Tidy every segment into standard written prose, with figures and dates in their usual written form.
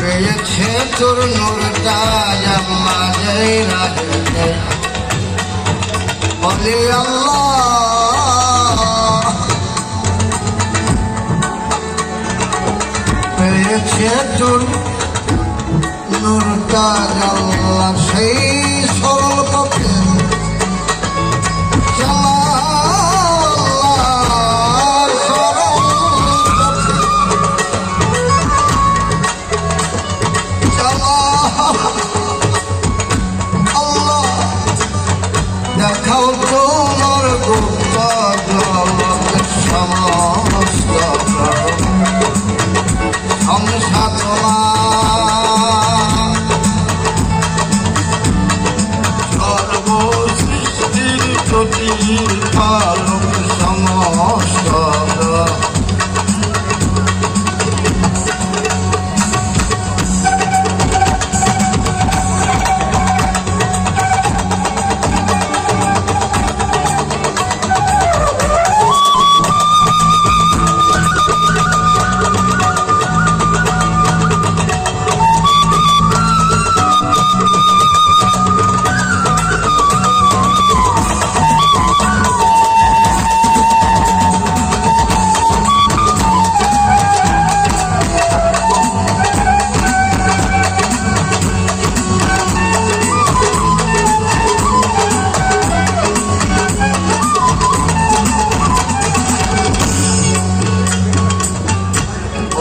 পেয়েছে তোর নূরটা মাঝে রাখতে বলি আল্লাহ পেয়েছে তোর নূরটা আল্লাহ সেই সরল পথে দেখাও তোমার গুপ্ত জগতের সমস্ত সংসাধনা সর্বসৃষ্টির প্রতি পালক সমস্ত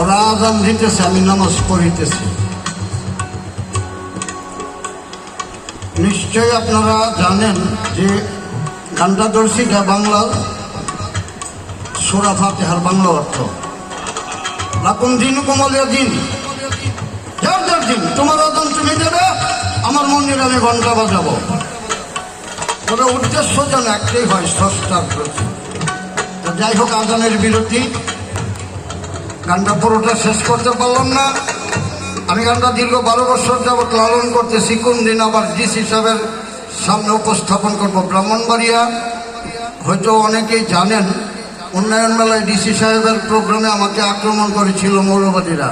ওরা আজান দিতেছে, আমি নামাজ পড়িতেছি। নিশ্চয়ই আপনারা জানেন যে গানটা দর্শিকা বাংলা সূরা ফাতিহার বাংলা অর্থ লাকুম দীনুকুম ওয়ালিয়া দ্বীন, যার যার দিন, তোমার আজান তুমি দেবে, আমার মন্দিরে আমি ঘন্টা বাজাবো। ওরা উদ্দেশ্য যেন একটাই হয়, স্রষ্টার প্রতি। যাই হোক, আজানের বিরতি, গানটা পুরোটা শেষ করতে পারলাম না। আমি গানটা দীর্ঘ 12 বছর যাবৎ লালন করতেছি। কোন দিন আবার ডিসি সাহেবের সামনে উপস্থাপন করব ব্রাহ্মণবাড়িয়া। হয়তো অনেকেই জানেন, উন্নয়ন মেলায় ডিসি সাহেবের প্রোগ্রামে আমাকে আক্রমণ করেছিল মৌলবাদীরা।